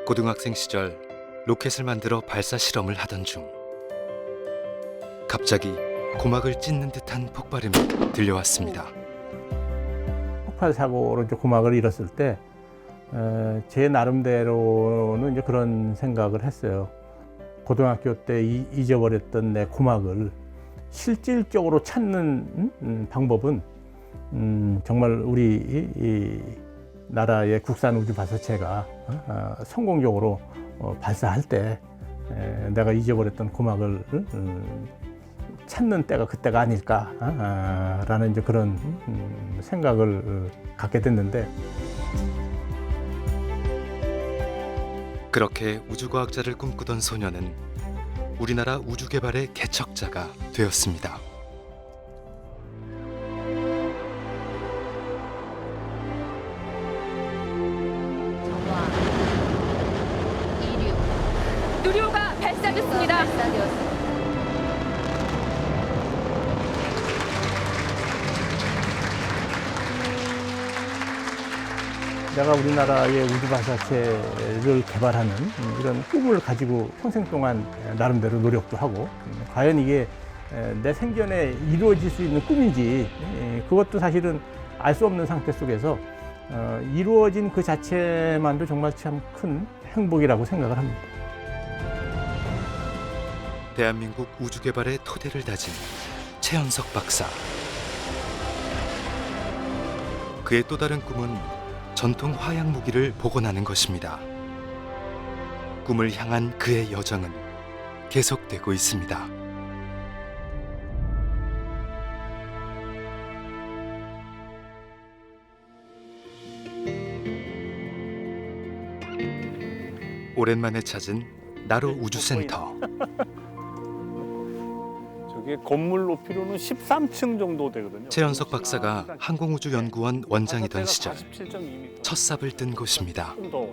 고등학생 시절 로켓을 만들어 발사 실험을 하던 중 갑자기 고막을 찢는 듯한 폭발음이 들려왔습니다. 폭발 사고로 이제 고막을 잃었을 때 제 나름대로는 이제 그런 생각을 했어요. 고등학교 때 잊어버렸던 내 고막을 실질적으로 찾는 방법은 정말 우리 이 나라의 국산 우주 발사체가 성공적으로 발사할 때 내가 잊어버렸던 고막을 찾는 때가 그때가 아닐까라는 이제 그런 생각을 갖게 됐는데, 그렇게 우주과학자를 꿈꾸던 소녀는 우리나라 우주 개발의 개척자가 되었습니다. 정화, 이륙, 누리호가 발사됐습니다. 발사되었습니다. 내가 우리나라의 우주 발사체를 개발하는 이런 꿈을 가지고 평생 동안 나름대로 노력도 하고, 과연 이게 내 생전에 이루어질 수 있는 꿈인지 그것도 사실은 알 수 없는 상태 속에서 이루어진 그 자체만도 정말 참 큰 행복이라고 생각을 합니다. 대한민국 우주 개발의 토대를 다진 최연석 박사. 그의 또 다른 꿈은 전통 화약 무기를 복원하는 것입니다. 꿈을 향한 그의 여정은 계속되고 있습니다. 오랜만에 찾은 나로 우주센터. 저게 건물 높이로는 13층 정도 되거든요. 최연석 박사가 항공우주연구원 원장이던 시절 47.2m. 첫 삽을 뜬 곳입니다. 좀 더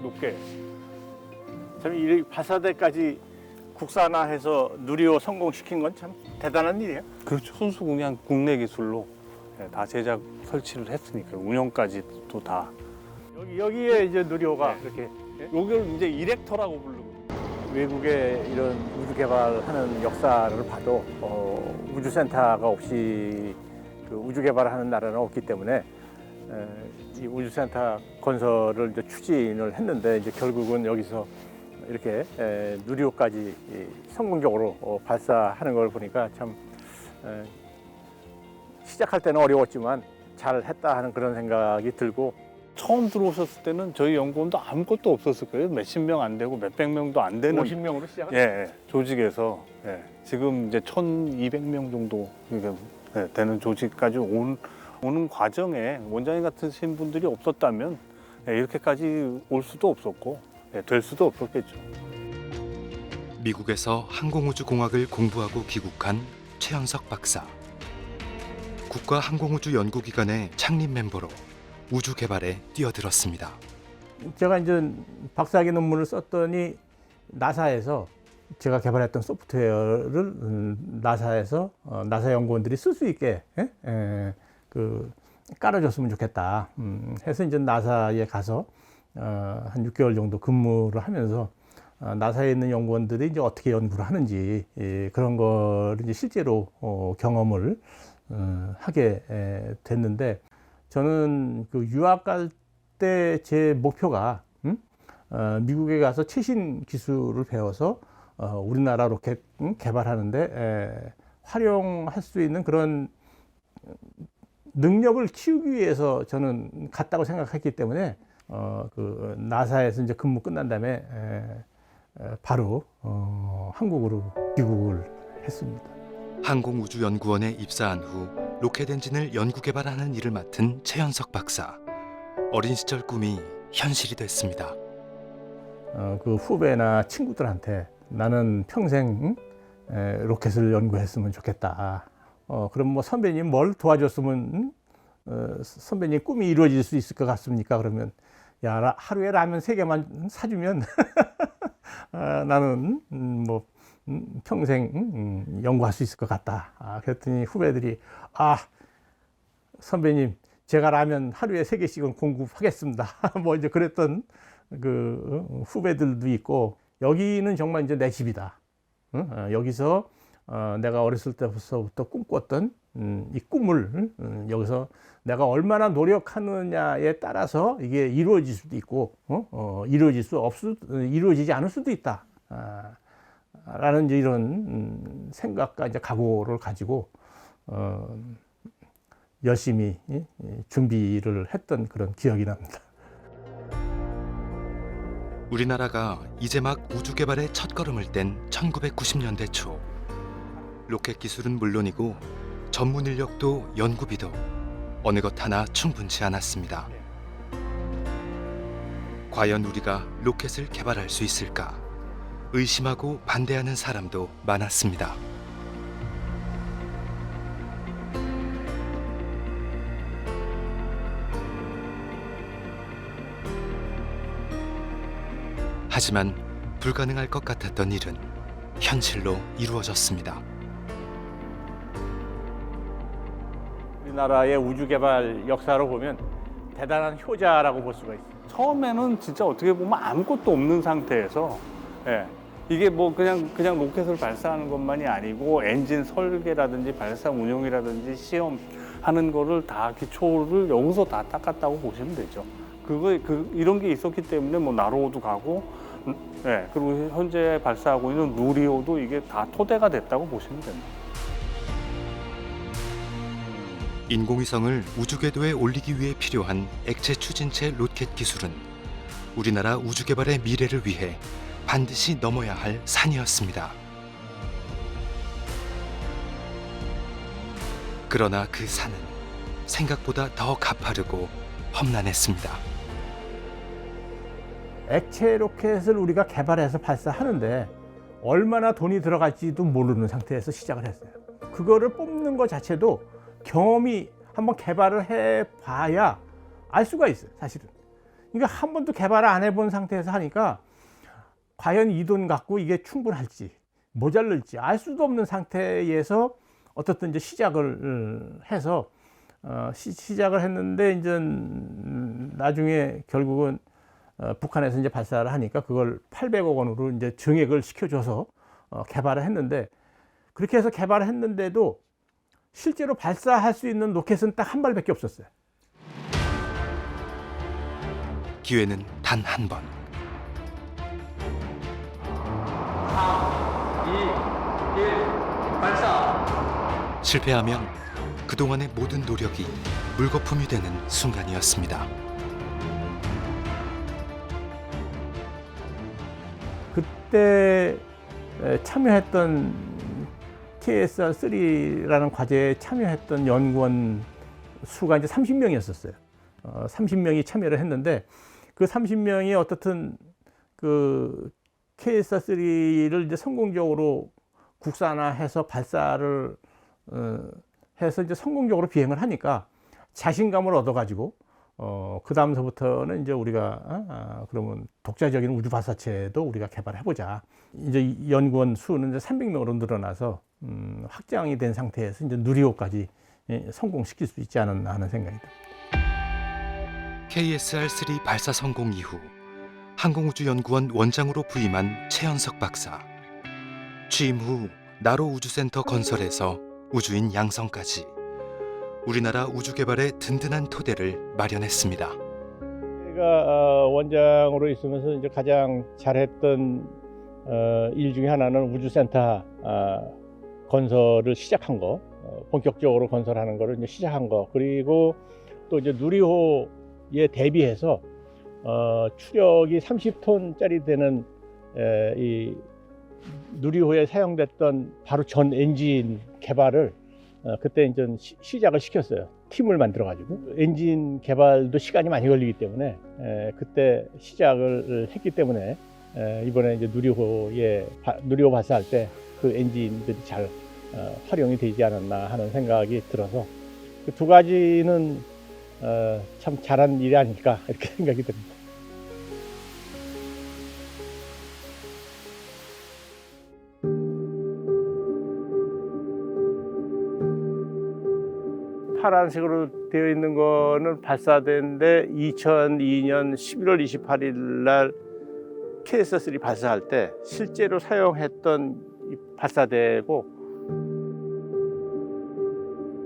높게. 참 이 발사대까지 국산화해서 누리호 성공시킨 건 참 대단한 일이에요. 그렇죠. 순수 그냥 국내 기술로 다 제작 설치를 했으니까 운영까지도 다. 여기에 이제 누리호가 이렇게 요걸 이제 이렉터라고 부르고. 외국의 이런 우주 개발하는 역사를 봐도 우주센터가 없이 그 우주 개발하는 나라는 없기 때문에 이 우주센터 건설을 이제 추진을 했는데, 이제 결국은 여기서 이렇게 누리호까지 성공적으로 발사하는 걸 보니까 참 시작할 때는 어려웠지만 잘 했다 하는 그런 생각이 들고, 처음 들어오셨을 때는 저희 연구원도 아무것도 없었을 거예요. 몇십 명 안 되고 몇백 명도 안 되는 50명으로 시작을 조직에서 지금 이제 1,200명 정도 되는 조직까지 오는 과정에 원장님 같으신 분들이 없었다면 이렇게까지 올 수도 없었고 될 수도 없었겠죠. 미국에서 항공우주공학을 공부하고 귀국한 최연석 박사. 국가항공우주연구기관의 창립 멤버로 우주 개발에 뛰어들었습니다. 제가 이제 박사학위 논문을 썼더니 나사에서 제가 개발했던 소프트웨어를 나사에서 나사 연구원들이 쓸 수 있게 그 깔아줬으면 좋겠다 해서 이제 나사에 가서 한 6개월 정도 근무를 하면서 나사에 있는 연구원들이 이제 어떻게 연구를 하는지 그런 걸 이제 실제로 경험을 하게 됐는데, 저는 그 유학 갈 때 제 목표가 미국에 가서 최신 기술을 배워서 우리나라 로켓 개발하는데 활용할 수 있는 그런 능력을 키우기 위해서 저는 갔다고 생각했기 때문에 그 나사에서 이제 근무 끝난 다음에 바로 한국으로 귀국을 했습니다. 항공우주연구원에 입사한 후 로켓 엔진을 연구 개발하는 일을 맡은 최연석 박사. 어린 시절 꿈이 현실이 됐습니다. 그 후배나 친구들한테 나는 평생 로켓을 연구했으면 좋겠다. 그럼 뭐 선배님 뭘 도와줬으면 선배님 꿈이 이루어질 수 있을 것 같습니까? 그러면 야, 하루에 라면 3개만 사주면 나는 뭐 평생 연구할 수 있을 것 같다. 그랬더니 후배들이 선배님 제가 라면 하루에 3개씩은 공급하겠습니다. 뭐 이제 그랬던 후배들도 있고, 여기는 정말 이제 내 집이다. 여기서 내가 어렸을 때부터 꿈꿨던 이 꿈을 여기서 내가 얼마나 노력하느냐에 따라서 이게 이루어질 수도 있고, 이루어지지 않을 수도 있다. 라는 이제 이런 생각과 이제 각오를 가지고 열심히 준비를 했던 그런 기억이 납니다. 우리나라가 이제 막 우주 개발의 첫걸음을 뗀 1990년대 초, 로켓 기술은 물론이고 전문 인력도 연구비도 어느 것 하나 충분치 않았습니다. 과연 우리가 로켓을 개발할 수 있을까? 의심하고 반대하는 사람도 많았습니다. 하지만 불가능할 것 같았던 일은 현실로 이루어졌습니다. 우리나라의 우주 개발 역사를 보면 대단한 효자라고 볼 수가 있어요. 처음에는 진짜 어떻게 보면 아무것도 없는 상태에서 이게 뭐 그냥 로켓을 발사하는 것만이 아니고 엔진 설계라든지 발사 운용이라든지 시험하는 거를 다 기초를 여기서 다 닦았다고 보시면 되죠. 이런 게 있었기 때문에 뭐 나로호도 가고, 그리고 현재 발사하고 있는 누리호도 이게 다 토대가 됐다고 보시면 됩니다. 인공위성을 우주 궤도에 올리기 위해 필요한 액체 추진체 로켓 기술은 우리나라 우주 개발의 미래를 위해 반드시 넘어야 할 산이었습니다. 그러나 그 산은 생각보다 더 가파르고 험난했습니다. 액체 로켓을 우리가 개발해서 발사하는데 얼마나 돈이 들어갈지도 모르는 상태에서 시작을 했어요. 그거를 뽑는 것 자체도 경험이 한번 개발을 해봐야 알 수가 있어요, 사실은. 그러니까 한 번도 개발을 안 해본 상태에서 하니까 과연 이 돈 갖고 이게 충분할지 모자랄지 알 수도 없는 상태에서 어떻든 이제 시작을 해서 시작을 했는데 이제 나중에 결국은 북한에서 이제 발사를 하니까 그걸 800억 원으로 이제 증액을 시켜줘서 개발을 했는데, 그렇게 해서 개발을 했는데도 실제로 발사할 수 있는 로켓은 딱 한 발밖에 없었어요. 기회는 단 한 번. 3, 2, 1, 발사! 실패하면 그동안의 모든 노력이 물거품이 되는 순간이었습니다. 그때 참여했던 KSR-3라는 과제에 참여했던 연구원 수가 이제 30명이었었어요. 30명이 참여를 했는데, 그 30명이 어떻든 그 KSR-3를 이제 성공적으로 국산화해서 발사를 해서 이제 성공적으로 비행을 하니까 자신감을 얻어가지고 그 다음서부터는 이제 우리가 그러면 독자적인 우주 발사체도 우리가 개발해보자. 이제 연구원 수는 이제 300명으로 늘어나서 확장이 된 상태에서 이제 누리호까지 성공시킬 수 있지 않았나 하는 생각이 듭니다. KSR-3 발사 성공 이후 항공우주연구원 원장으로 부임한 최현석 박사. 취임 후 나로 우주센터 건설에서 우주인 양성까지 우리나라 우주 개발의 든든한 토대를 마련했습니다. 제가 원장으로 있으면서 이제 가장 잘했던 일 중에 하나는 우주센터 건설을 시작한 거, 본격적으로 건설하는 거를 이제 시작한 거, 그리고 또 이제 누리호에 대비해서 추력이 30톤짜리 되는 이 누리호에 사용됐던 바로 전 엔진 개발을 그때 이제 시작을 시켰어요. 팀을 만들어 가지고 엔진 개발도 시간이 많이 걸리기 때문에 그때 시작을 했기 때문에 이번에 이제 누리호 발사할 때 그 엔진들이 잘 활용이 되지 않았나 하는 생각이 들어서 그 두 가지는 참 잘한 일이 아닐까 이렇게 생각이 듭니다. 파란색으로 되어 있는 거는 발사대인데 2002년 11월 28일 날 KS-3 발사할 때 실제로 사용했던 이 발사대고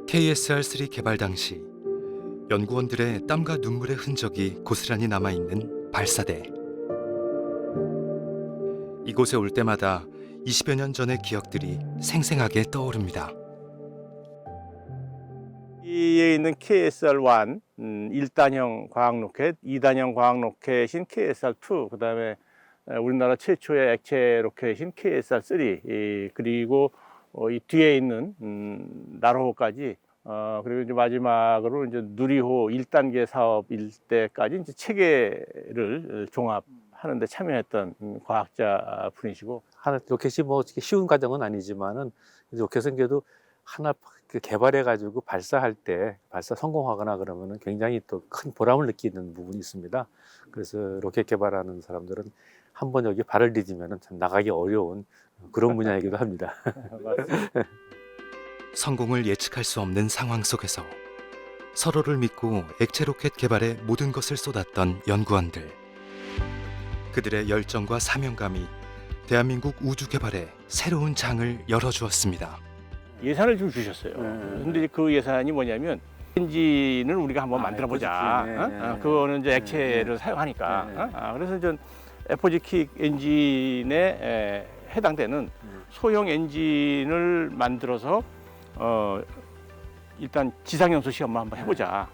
KSR-3 개발 당시 연구원들의 땀과 눈물의 흔적이 고스란히 남아있는 발사대. 이곳에 올 때마다 20여 년 전의 기억들이 생생하게 떠오릅니다. 여기에 있는 KSR-1 1단형 과학로켓, 2단형 과학로켓인 KSR-2, 그다음에 우리나라 최초의 액체 로켓인 KSR-3, 그리고 이 뒤에 있는 나로호까지, 그리고 이제 마지막으로 이제 누리호 1단계 사업일 때까지 이제 체계를 종합하는 데 참여했던 과학자 분이시고, 하나 로켓이 뭐 어떻게 쉬운 과정은 아니지만은 로켓은 그래도 하나 개발해 가지고 발사할 때 발사 성공하거나 그러면은 굉장히 또 큰 보람을 느끼는 부분이 있습니다. 그래서 로켓 개발하는 사람들은 한번 여기 발을 디디면은 참 나가기 어려운 그런 분야이기도 합니다. 성공을 예측할 수 없는 상황 속에서 서로를 믿고 액체 로켓 개발에 모든 것을 쏟았던 연구원들. 그들의 열정과 사명감이 대한민국 우주 개발에 새로운 장을 열어주었습니다. 예산을 좀 주셨어요. 근데 그 예산이 뭐냐면 엔진을 우리가 한번 만들어 보자. 그거는 이제 액체를 사용하니까. 그래서 전 에포지킥 엔진에 해당되는 소형 엔진을 만들어서 일단 지상연소 시험을 한번 해보자.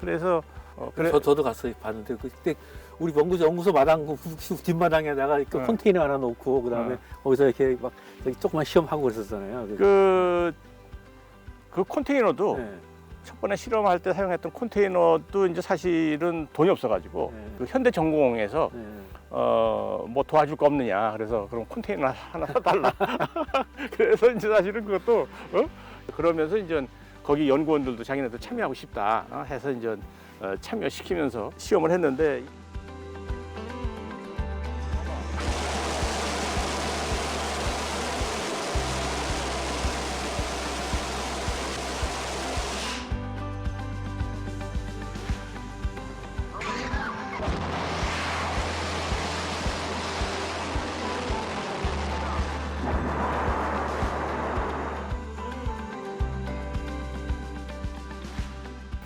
그래서 저도 가서 봤는데 그때 우리 연구소 마당 뒷마당에다가 그 컨테이너 하나 놓고 그다음에 거기서 이렇게 막 조그만 시험하고 그랬었잖아요. 그 컨테이너도 첫 번에 실험할 때 사용했던 컨테이너도 이제 사실은 돈이 없어가지고 그 현대전공에서 뭐 도와줄 거 없느냐, 그래서 그럼 컨테이너 하나 사달라. 그래서 이제 사실은 그것도 그러면서 이제 거기 연구원들도 자기네도 참여하고 싶다 해서 이제 참여시키면서 시험을 했는데.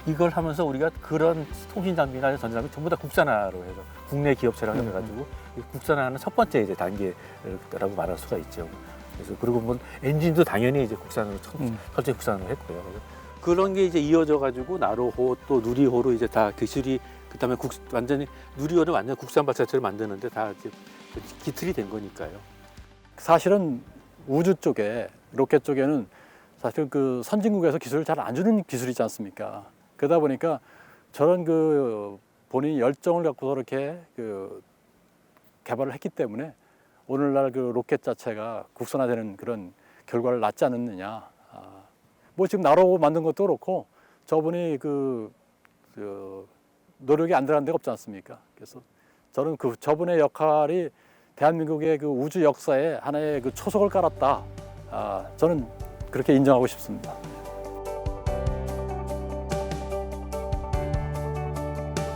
이걸 하면서 우리가 그런 통신 장비나 전자 장비 전부 다 국산화로 해서 국내 기업체랑 해가지고 국산화하는 첫 번째 이제 단계라고 말할 수가 있죠. 그래서 그리고 뭐 엔진도 당연히 이제 국산으로 철저히 국산으로 했고요. 그런 게 이제 이어져 가지고 나로호 또 누리호로 이제 다 기술이 그다음에 완전히 누리호를 완전 국산 발사체를 만드는데 다 이제 기틀이 된 거니까요. 사실은 우주 쪽에 로켓 쪽에는 사실 그 선진국에서 기술을 잘 안 주는 기술이지 않습니까? 그러다 보니까 저런 그 본인이 열정을 갖고 그렇게 그 개발을 했기 때문에 오늘날 그 로켓 자체가 국산화되는 그런 결과를 낳지 않았느냐. 뭐 지금 나로 만든 것도 그렇고 저분이 그 노력이 안 들어간 데가 없지 않습니까? 그래서 저는 그 저분의 역할이 대한민국의 그 우주 역사에 하나의 그 초석을 깔았다. 저는 그렇게 인정하고 싶습니다.